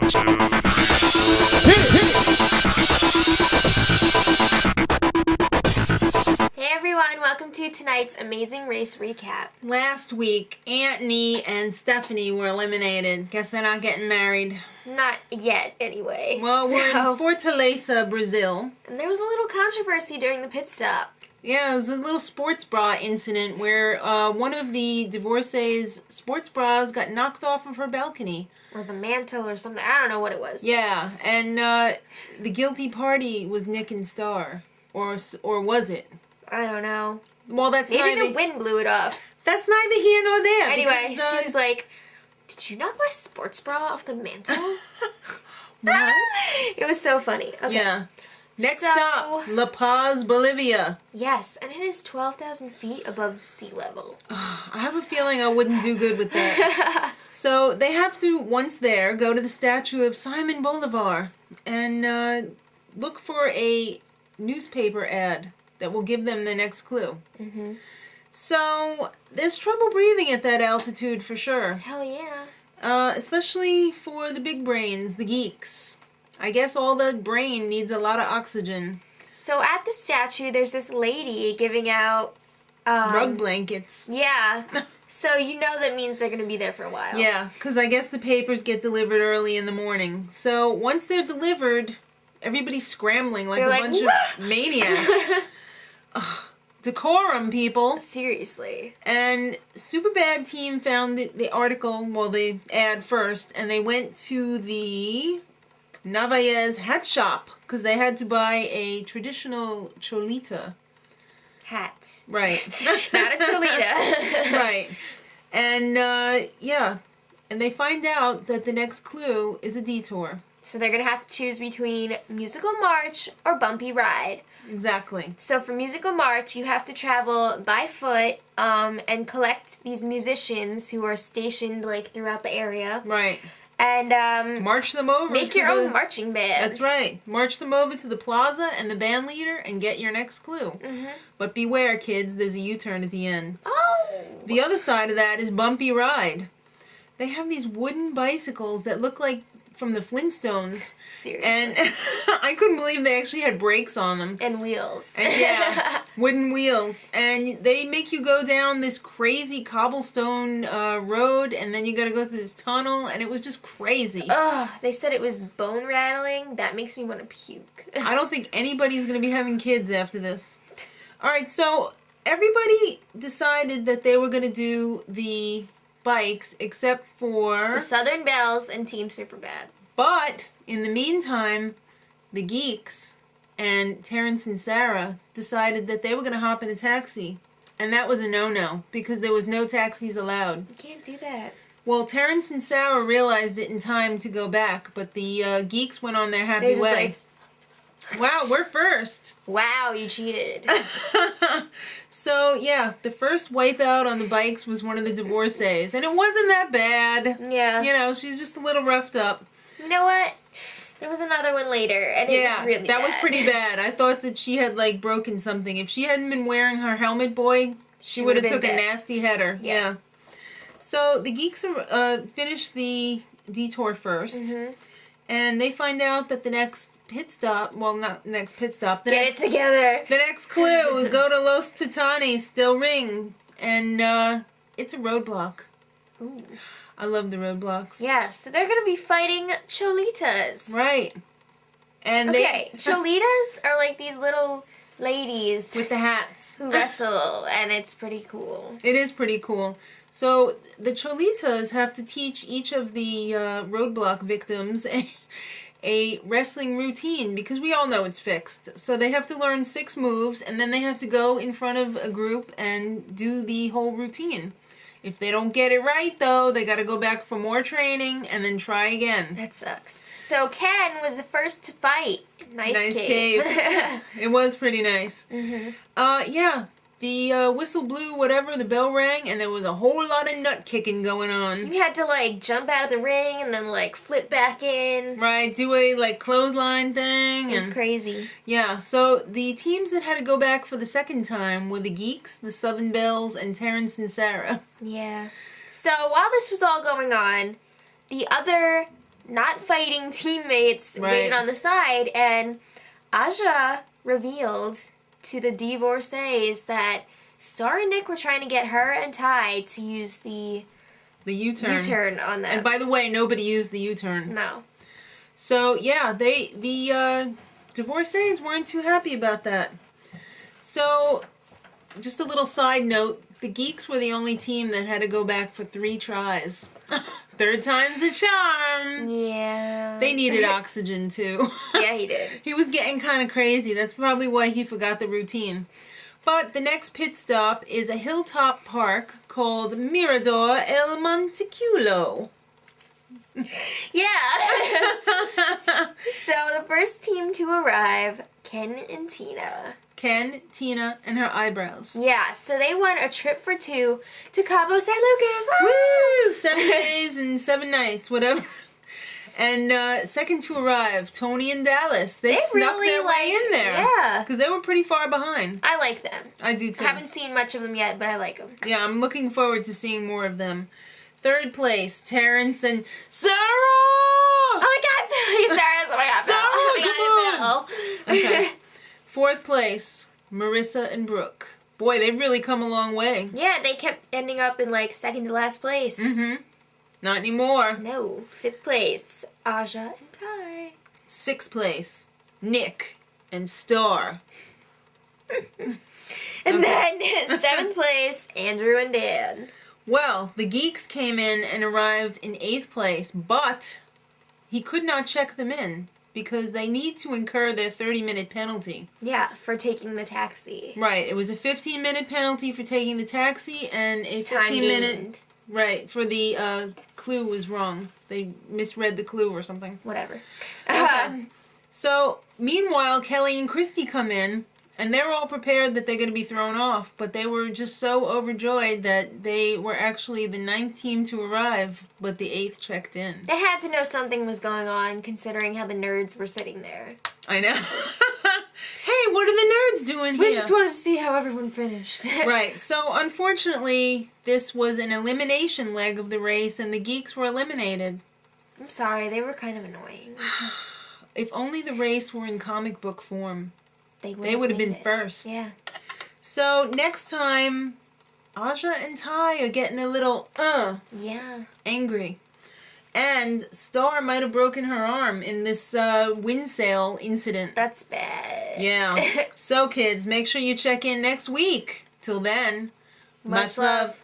Hey everyone, welcome to tonight's Amazing Race recap. Last week, Anthony and Stephanie were eliminated. Guess they're not getting married. Not yet, anyway. Well, we're in Forteleza, Brazil. And there was a little controversy during the pit stop. Yeah, it was a little sports bra incident where one of the divorcees' sports bras got knocked off of her balcony. Or the mantle or something. I don't know what it was. Yeah, and the guilty party was Nick and Starr. Or was it? I don't know. Well, that's maybe the wind blew it off. That's neither here nor there. Anyway, because, she was like, "Did you knock my sports bra off the mantle?" What? It was so funny. Okay. Yeah. Next up, La Paz, Bolivia. Yes, and it is 12,000 feet above sea level. I have a feeling I wouldn't do good with that. So they have to, once there, go to the statue of Simon Bolivar and look for a newspaper ad that will give them the next clue. Mm-hmm. So there's trouble breathing at that altitude for sure. Hell yeah. Especially for the big brains, the geeks. I guess all the brain needs a lot of oxygen. So at the statue, there's this lady giving out... rug blankets. Yeah. So you know that means they're going to be there for a while. Yeah, because I guess the papers get delivered early in the morning. So once they're delivered, everybody's scrambling like bunch of maniacs. Ugh, decorum, people. Seriously. And Superbad team found the article, well, the ad first, and they went to the Navaez hat shop because they had to buy a traditional Cholita hat. Right. Not a Cholita. Right. And, yeah. And they find out that the next clue is a detour. So they're going to have to choose between Musical March or Bumpy Ride. Exactly. So for Musical March, you have to travel by foot and collect these musicians who are stationed like throughout the area. Right. And march them over. Make your own marching band. That's right. March them over to the plaza and the band leader and get your next clue. Mm-hmm. But beware, kids, there's a U-turn at the end. Oh! The other side of that is Bumpy Ride. They have these wooden bicycles that look like from the Flintstones. Seriously. And I couldn't believe they actually had brakes on them. And wheels. And yeah, wooden wheels. And they make you go down this crazy cobblestone road, and then you gotta go through this tunnel, and it was just crazy. Ugh, they said it was bone rattling. That makes me want to puke. I don't think anybody's gonna be having kids after this. Alright, so everybody decided that they were gonna do the bikes except for the Southern Belles and Team Superbad. But in the meantime, the Geeks and Terence and Sarah decided that they were going to hop in a taxi. And that was a no-no because there was no taxis allowed. You can't do that. Well, Terence and Sarah realized it in time to go back, but the Geeks went on their happy They're just way. like, wow, we're first. Wow, you cheated. So, yeah, the first wipeout on the bikes was one of the divorcees. And it wasn't that bad. Yeah. You know, she's just a little roughed up. You know what? There was another one later, and it was really bad. That was pretty bad. I thought that she had, like, broken something. If she hadn't been wearing her helmet, boy, she would have took a nasty header. Yeah. So, the Geeks finished the detour first. Mm-hmm. And they find out that the next pit stop, well, not next pit stop. Get it together. The next clue, go to Los Titanes, Del Ring, and it's a roadblock. Ooh. I love the roadblocks. Yeah, so they're going to be fighting Cholitas. Right. And Cholitas are like these little ladies with the hats who wrestle, and it's pretty cool. It is pretty cool. So the Cholitas have to teach each of the roadblock victims a wrestling routine because we all know it's fixed. So they have to learn 6 moves and then they have to go in front of a group and do the whole routine. If they don't get it right, though, they got to go back for more training and then try again. That sucks. So Ken was the first to fight. Nice cave. It was pretty nice. Mm-hmm. Yeah. The whistle blew, whatever, the bell rang, and there was a whole lot of nut kicking going on. You had to, like, jump out of the ring and then, like, flip back in. Right, do a, like, clothesline thing. It was crazy. Yeah, so the teams that had to go back for the second time were the Geeks, the Southern Belles, and Terence and Sarah. Yeah. So while this was all going on, the other not fighting teammates Right. waited on the side, and Aja revealed to the divorcees that Starr and Nick were trying to get her and Ty to use the U-turn. U-turn on them. And by the way, nobody used the U-turn. No. So, yeah, the divorcees weren't too happy about that. So, just a little side note, the Geeks were the only team that had to go back for 3 tries. Third time's a charm. Yeah. They needed oxygen, too. Yeah, he did. He was getting kind of crazy. That's probably why he forgot the routine. But the next pit stop is a hilltop park called Mirador El Monticulo. Yeah. So the first team to arrive, Ken and Tina. Ken, Tina, and her eyebrows. Yeah, so they won a trip for 2 to Cabo San Lucas. Woo! 7 days and 7 nights, whatever. And second to arrive, Tony and Dallas. They snuck really, their way in there. Yeah. Because they were pretty far behind. I like them. I do too. I haven't seen much of them yet, but I like them. Yeah, I'm looking forward to seeing more of them. Third place, Terence and Sarah! Oh my god, Phil! Sarah! Oh my god, Phil! Sarah, Oh my god, Phil! Okay. Fourth place, Marissa and Brooke. Boy, they've really come a long way. Yeah, they kept ending up in like second to last place. Mm-hmm. Not anymore. No, 5th place, Aja and Ty. 6th place, Nick and Starr. And then 7th place, Andrew and Dan. Well, the Geeks came in and arrived in 8th place, but he could not check them in because they need to incur their 30-minute penalty. Yeah, for taking the taxi. Right, it was a 15-minute penalty for taking the taxi and a 15-minute... Time-gained. Right, for the clue was wrong. They misread the clue or something. Whatever. Okay. So, meanwhile, Kelly and Christie come in, and they're all prepared that they're going to be thrown off, but they were just so overjoyed that they were actually the 9th team to arrive, but the 8th checked in. They had to know something was going on, considering how the nerds were sitting there. I know. Hey, what are the nerds doing here? We just wanted to see how everyone finished. Right, so unfortunately, this was an elimination leg of the race, and the Geeks were eliminated. I'm sorry, they were kind of annoying. If only the race were in comic book form. They would have been made it. first. Yeah. So, next time, Aja and Ty are getting a little, Yeah. angry. And Starr might have broken her arm in this wind sail incident. That's bad. Yeah. So, kids, make sure you check in next week. Till then, much love.